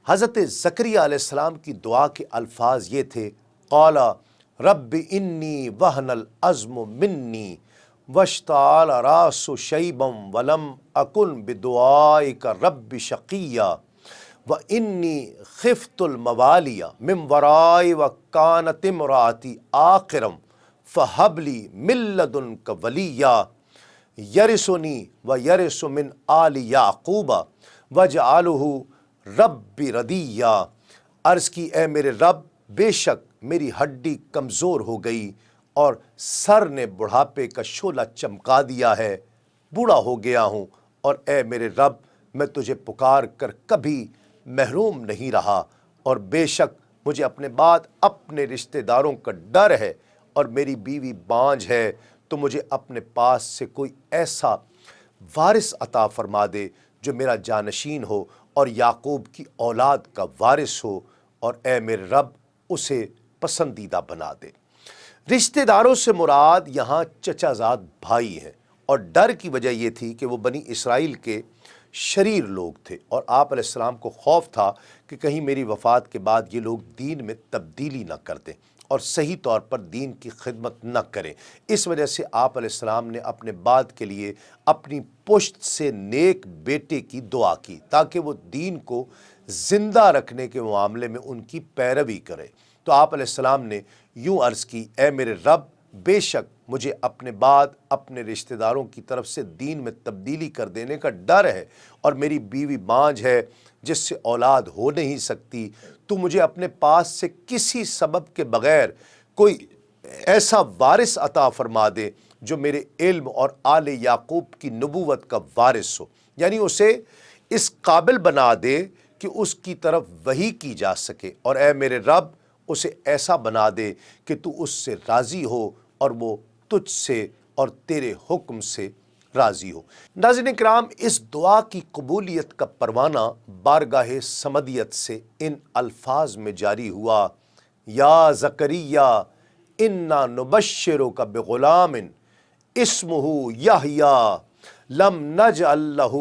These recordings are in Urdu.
حضرت زکریا علیہ السلام کی دعا کے الفاظ یہ تھے، قال رب انی وہن العظم منی واشتعل الراس شیبا ولم اکن بدعائک رب شقیا وانی خفت الموالی من ورائی وکانت امراتی عاقرا فہب لی من لدنک ولییا یرثنی ویرث من آل یعقوب واجعلہ رب ردیا۔ عرض کی، اے میرے رب، بے شک میری ہڈی کمزور ہو گئی اور سر نے بڑھاپے کا شعلہ چمکا دیا ہے، بوڑھا ہو گیا ہوں، اور اے میرے رب، میں تجھے پکار کر کبھی محروم نہیں رہا، اور بے شک مجھے اپنے بعد اپنے رشتہ داروں کا ڈر ہے، اور میری بیوی بانجھ ہے، تو مجھے اپنے پاس سے کوئی ایسا وارث عطا فرما دے جو میرا جانشین ہو اور یعقوب کی اولاد کا وارث ہو، اور اے میرے رب اسے پسندیدہ بنا دے۔ رشتہ داروں سے مراد یہاں چچا زاد بھائی ہیں، اور ڈر کی وجہ یہ تھی کہ وہ بنی اسرائیل کے شریر لوگ تھے، اور آپ علیہ السلام کو خوف تھا کہ کہیں میری وفات کے بعد یہ لوگ دین میں تبدیلی نہ کر دیں اور صحیح طور پر دین کی خدمت نہ کریں۔ اس وجہ سے آپ علیہ السلام نے اپنے بعد کے لیے اپنی پشت سے نیک بیٹے کی دعا کی تاکہ وہ دین کو زندہ رکھنے کے معاملے میں ان کی پیروی کرے۔ تو آپ علیہ السلام نے یوں عرض کی، اے میرے رب، بے شک مجھے اپنے بعد اپنے رشتہ داروں کی طرف سے دین میں تبدیلی کر دینے کا ڈر ہے، اور میری بیوی بانجھ ہے جس سے اولاد ہو نہیں سکتی، تو مجھے اپنے پاس سے کسی سبب کے بغیر کوئی ایسا وارث عطا فرما دے جو میرے علم اور آل یعقوب کی نبوت کا وارث ہو، یعنی اسے اس قابل بنا دے کہ اس کی طرف وحی کی جا سکے، اور اے میرے رب اسے ایسا بنا دے کہ تو اس سے راضی ہو اور وہ تجھ سے اور تیرے حکم سے راضی ہو۔ ناظرین کرام، اس دعا کی قبولیت کا پروانہ بارگاہ سمدیت سے ان الفاظ میں جاری ہوا، یا زکریا انا نبشرک بغلام اسمہ یحییٰ لم نجعل لہ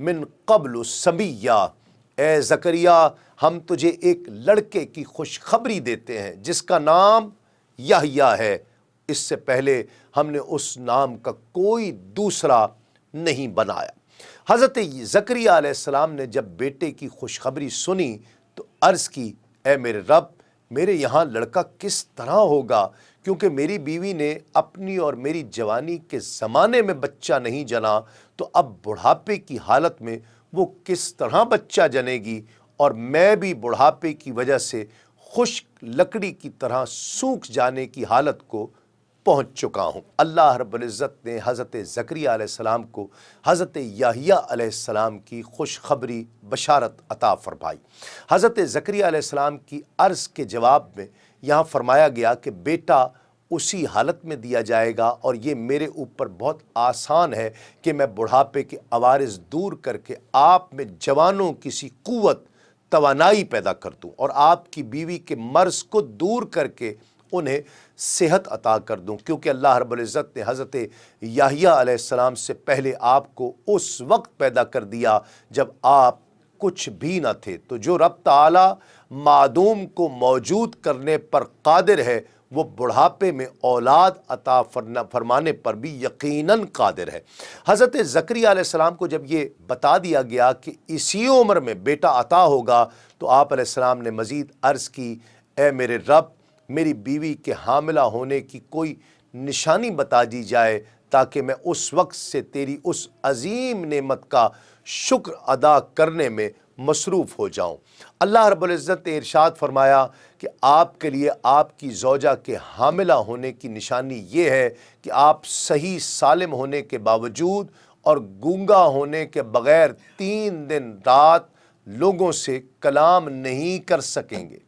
من قبل سمیہ۔ اے زکریا، ہم تجھے ایک لڑکے کی خوشخبری دیتے ہیں جس کا نام یحییٰ ہے، اس سے پہلے ہم نے اس نام کا کوئی دوسرا نہیں بنایا۔ حضرت زکریا علیہ السلام نے جب بیٹے کی خوشخبری سنی تو عرض کی، اے میرے رب، میرے یہاں لڑکا کس طرح ہوگا، کیونکہ میری بیوی نے اپنی اور میری جوانی کے زمانے میں بچہ نہیں جنا، تو اب بڑھاپے کی حالت میں وہ کس طرح بچہ جنے گی، اور میں بھی بڑھاپے کی وجہ سے خشک لکڑی کی طرح سوکھ جانے کی حالت کو پہنچ چکا ہوں۔ اللہ رب العزت نے حضرت زکریا علیہ السلام کو حضرت یحییٰ علیہ السلام کی خوشخبری بشارت عطا فرمائی۔ حضرت زکریا علیہ السلام کی عرض کے جواب میں یہاں فرمایا گیا کہ بیٹا اسی حالت میں دیا جائے گا، اور یہ میرے اوپر بہت آسان ہے کہ میں بڑھاپے کے عوارض دور کر کے آپ میں جوانوں کی سی قوت توانائی پیدا کر دوں، اور آپ کی بیوی کے مرض کو دور کر کے انہیں صحت عطا کر دوں، کیونکہ اللہ رب العزت نے حضرت یحییٰ علیہ السلام سے پہلے آپ کو اس وقت پیدا کر دیا جب آپ کچھ بھی نہ تھے۔ تو جو رب تعالی معدوم کو موجود کرنے پر قادر ہے، وہ بڑھاپے میں اولاد عطا فرمانے پر بھی یقیناً قادر ہے۔ حضرت زکریا علیہ السلام کو جب یہ بتا دیا گیا کہ اسی عمر میں بیٹا عطا ہوگا، تو آپ علیہ السلام نے مزید عرض کی، اے میرے رب، میری بیوی کے حاملہ ہونے کی کوئی نشانی بتا دی جائے تاکہ میں اس وقت سے تیری اس عظیم نعمت کا شکر ادا کرنے میں مصروف ہو جاؤں۔ اللہ رب العزت نے ارشاد فرمایا کہ آپ کے لیے آپ کی زوجہ کے حاملہ ہونے کی نشانی یہ ہے کہ آپ صحیح سالم ہونے کے باوجود اور گونگا ہونے کے بغیر 3 دن رات لوگوں سے کلام نہیں کر سکیں گے۔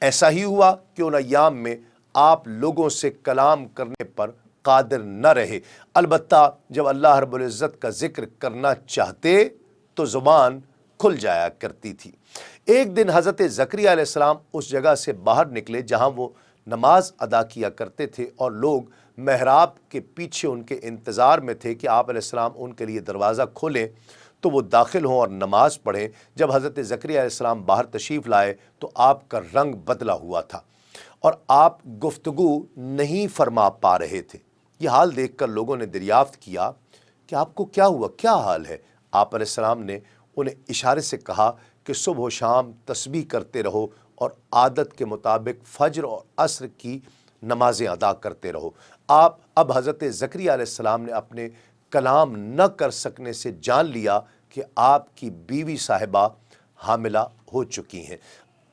ایسا ہی ہوا کہ ان ایام میں آپ لوگوں سے کلام کرنے پر قادر نہ رہے، البتہ جب اللہ رب العزت کا ذکر کرنا چاہتے تو زبان کھل جایا کرتی تھی۔ ایک دن حضرت زکریا علیہ السلام اس جگہ سے باہر نکلے جہاں وہ نماز ادا کیا کرتے تھے، اور لوگ محراب کے پیچھے ان کے انتظار میں تھے کہ آپ علیہ السلام ان کے لیے دروازہ کھولیں۔ تو وہ داخل ہوں اور نماز پڑھیں۔ جب حضرت زکریا علیہ السلام باہر تشریف لائے تو آپ کا رنگ بدلا ہوا تھا اور آپ گفتگو نہیں فرما پا رہے تھے۔ یہ حال دیکھ کر لوگوں نے دریافت کیا کہ آپ کو کیا ہوا، کیا حال ہے؟ آپ علیہ السلام نے انہیں اشارے سے کہا کہ صبح و شام تسبیح کرتے رہو اور عادت کے مطابق فجر اور عصر کی نمازیں ادا کرتے رہو۔ آپ اب حضرت زکریا علیہ السلام نے اپنے کلام نہ کر سکنے سے جان لیا کہ آپ کی بیوی صاحبہ حاملہ ہو چکی ہیں۔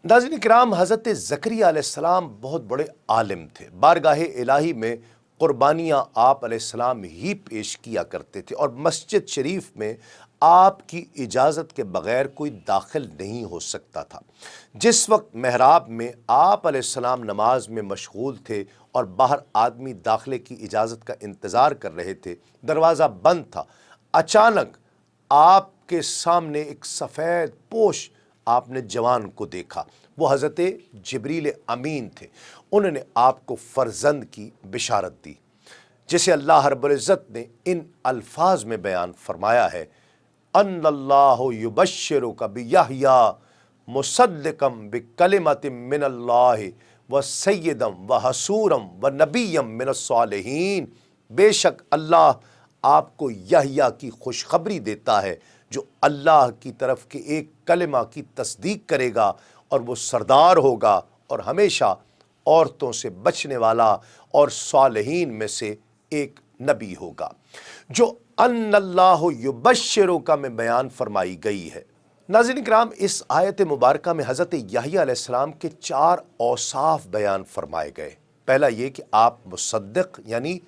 ناظرین کرام، حضرت زکریا علیہ السلام بہت بڑے عالم تھے۔ بارگاہ الہی میں قربانیاں آپ علیہ السلام ہی پیش کیا کرتے تھے اور مسجد شریف میں آپ کی اجازت کے بغیر کوئی داخل نہیں ہو سکتا تھا۔ جس وقت محراب میں آپ علیہ السلام نماز میں مشغول تھے اور باہر آدمی داخلے کی اجازت کا انتظار کر رہے تھے، دروازہ بند تھا، اچانک آپ کے سامنے ایک سفید پوش آپ نے جوان کو دیکھا۔ وہ حضرت جبریل امین تھے۔ انہوں نے آپ کو فرزند کی بشارت دی، جسے اللہ رب العزت نے ان الفاظ میں بیان فرمایا ہے، ان اللہ یبشرک بیحییٰ مصدقا بکلمۃ من اللہ وسیدا وحصورا ونبیا من الصالحین۔ بے شک اللہ آپ کو یحییٰ کی خوشخبری دیتا ہے جو اللہ کی طرف کے ایک کلمہ کی تصدیق کرے گا اور وہ سردار ہوگا اور ہمیشہ عورتوں سے بچنے والا اور صالحین میں سے ایک نبی ہوگا۔ جو ان اللہ یبشرک میں بیان فرمائی گئی ہے۔ ناظرین کرام، اس آیت مبارکہ میں حضرت یحییٰ علیہ السلام کے 4 اوصاف بیان فرمائے گئے۔ پہلا یہ کہ آپ مصدق یعنی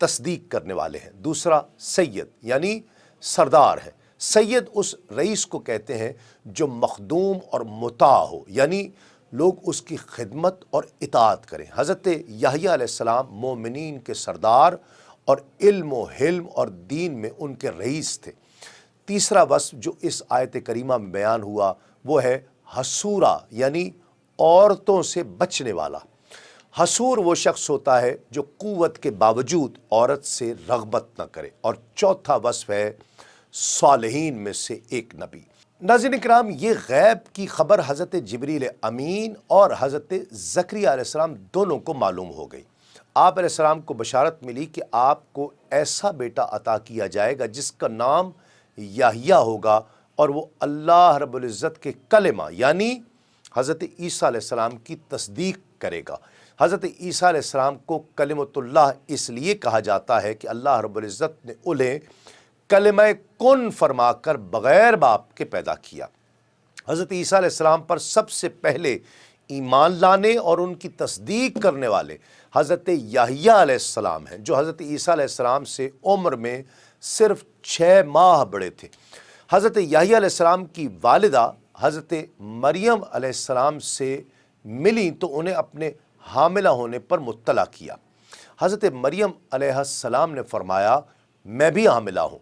تصدیق کرنے والے ہیں۔ دوسرا سید یعنی سردار ہے۔ سید اس رئیس کو کہتے ہیں جو مخدوم اور مطاع ہو، یعنی لوگ اس کی خدمت اور اطاعت کریں۔ حضرت یحییٰ علیہ السلام مومنین کے سردار اور علم و حلم اور دین میں ان کے رئیس تھے۔ تیسرا وصف جو اس آیت کریمہ میں بیان ہوا وہ ہے حصورا یعنی عورتوں سے بچنے والا۔ حصور وہ شخص ہوتا ہے جو قوت کے باوجود عورت سے رغبت نہ کرے۔ اور چوتھا وصف ہے صالحین میں سے ایک نبی۔ ناظرین کرام، یہ غیب کی خبر حضرت جبریل امین اور حضرت زکریا علیہ السلام دونوں کو معلوم ہو گئی۔ آپ علیہ السلام کو بشارت ملی کہ آپ کو ایسا بیٹا عطا کیا جائے گا جس کا نام یحییٰ ہوگا اور وہ اللہ رب العزت کے کلمہ یعنی حضرت عیسیٰ علیہ السلام کی تصدیق کرے گا۔ حضرت عیسیٰ علیہ السلام کو کلمۃ اللہ اس لیے کہا جاتا ہے کہ اللہ رب العزت نے انہیں کلمہ کن فرما کر بغیر باپ کے پیدا کیا۔ حضرت عیسیٰ علیہ السلام پر سب سے پہلے ایمان لانے اور ان کی تصدیق کرنے والے حضرت یحییٰ علیہ السلام ہیں، جو حضرت عیسیٰ علیہ السلام سے عمر میں صرف 6 ماہ بڑے تھے۔ حضرت یحییٰ علیہ السلام کی والدہ حضرت مریم علیہ السلام سے ملیں تو انہیں اپنے حاملہ ہونے پر مطلع کیا۔ حضرت مریم علیہ السلام نے فرمایا، میں بھی حاملہ ہوں۔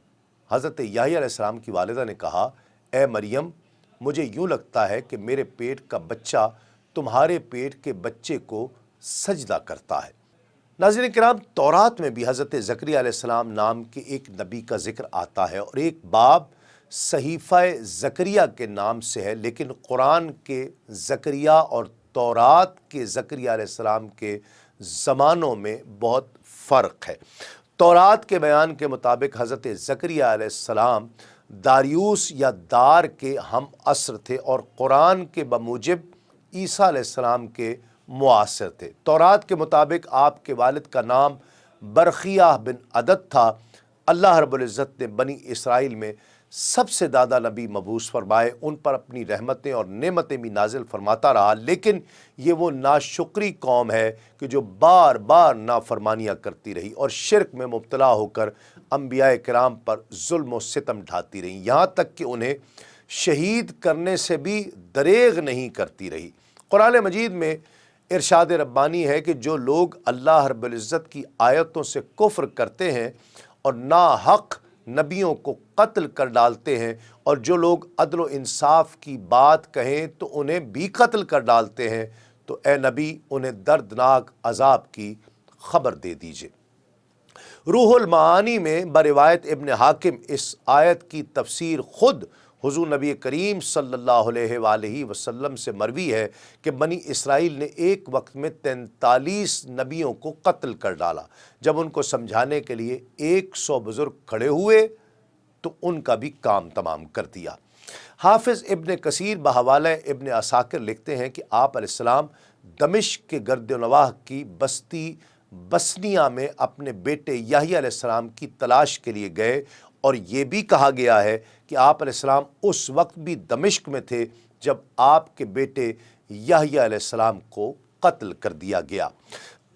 حضرت یحییٰ علیہ السلام کی والدہ نے کہا، اے مریم، مجھے یوں لگتا ہے کہ میرے پیٹ کا بچہ تمہارے پیٹ کے بچے کو سجدہ کرتا ہے۔ ناظرین کرام، تورات میں بھی حضرت زکریا علیہ السلام نام کے ایک نبی کا ذکر آتا ہے اور ایک باب صحیفہ زکریا کے نام سے ہے، لیکن قرآن کے زکریا اور تورات کے زکریا علیہ السلام کے زمانوں میں بہت فرق ہے۔ تورات کے بیان کے مطابق حضرت زکریا علیہ السلام داریوس یا دار کے ہم عصر تھے اور قرآن کے بموجب عیسیٰ علیہ السلام کے معاصر تھے۔ تورات کے مطابق آپ کے والد کا نام برخیہ بن عدد تھا۔ اللہ رب العزت نے بنی اسرائیل میں سب سے زیادہ نبی مبعوث فرمائے، ان پر اپنی رحمتیں اور نعمتیں بھی نازل فرماتا رہا، لیکن یہ وہ ناشکری قوم ہے کہ جو بار بار نافرمانیاں کرتی رہی اور شرک میں مبتلا ہو کر انبیاء کرام پر ظلم و ستم ڈھاتی رہی، یہاں تک کہ انہیں شہید کرنے سے بھی دریغ نہیں کرتی رہی۔ قرآن مجید میں ارشاد ربانی ہے کہ جو لوگ اللہ رب العزت کی آیتوں سے کفر کرتے ہیں اور ناحق نبیوں کو قتل کر ڈالتے ہیں، اور جو لوگ عدل و انصاف کی بات کہیں تو انہیں بھی قتل کر ڈالتے ہیں، تو اے نبی انہیں دردناک عذاب کی خبر دے دیجئے۔ روح المعانی میں بروایت ابن حاکم اس آیت کی تفسیر خود حضور نبی کریم صلی اللہ علیہ وآلہ وسلم سے مروی ہے کہ بنی اسرائیل نے ایک وقت میں 43 نبیوں کو قتل کر ڈالا۔ جب ان کو سمجھانے کے لیے 100 بزرگ کھڑے ہوئے تو ان کا بھی کام تمام کر دیا۔ حافظ ابن کثیر بحوالہ ابن عساکر لکھتے ہیں کہ آپ علیہ السلام دمشق کے گرد و نواح کی بستی بسنیہ میں اپنے بیٹے یحییٰ علیہ السلام کی تلاش کے لیے گئے، اور یہ بھی کہا گیا ہے کہ آپ علیہ السلام اس وقت بھی دمشق میں تھے جب آپ کے بیٹے یحییٰ علیہ السلام کو قتل کر دیا گیا۔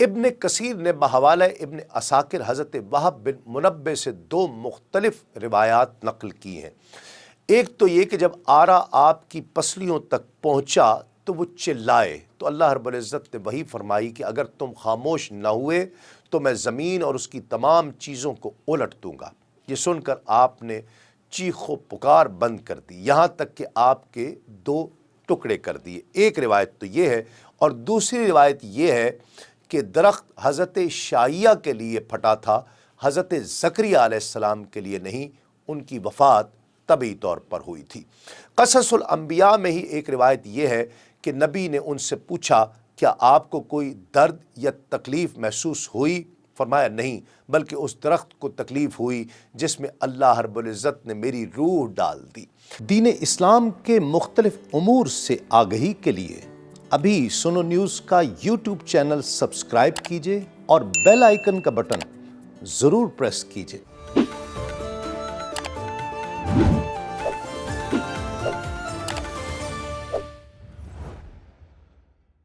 ابن کثیر نے بحوالہ ابن عساکر حضرت وہب بن منبہ سے 2 مختلف روایات نقل کی ہیں۔ ایک تو یہ کہ جب آرا آپ کی پسلیوں تک پہنچا تو وہ چلائے، تو اللہ رب العزت نے وہی فرمائی کہ اگر تم خاموش نہ ہوئے تو میں زمین اور اس کی تمام چیزوں کو الٹ دوں گا۔ یہ سن کر آپ نے چیخ و پکار بند کر دی، یہاں تک کہ آپ کے 2 ٹکڑے کر دیے۔ ایک روایت تو یہ ہے، اور دوسری روایت یہ ہے کہ درخت حضرت شائیہ کے لیے پھٹا تھا، حضرت زکریا علیہ السلام کے لیے نہیں، ان کی وفات طبعی طور پر ہوئی تھی۔ قصص الانبیاء میں ہی ایک روایت یہ ہے کہ نبی نے ان سے پوچھا کیا آپ کو کوئی درد یا تکلیف محسوس ہوئی؟ فرمایا نہیں، بلکہ اس درخت کو تکلیف ہوئی جس میں اللہ رب العزت نے میری روح ڈال دی۔ دین اسلام کے مختلف امور سے آگہی کے لیے ابھی سنو نیوز کا یوٹیوب چینل سبسکرائب کیجئے اور بیل آئیکن کا بٹن ضرور پریس کیجئے۔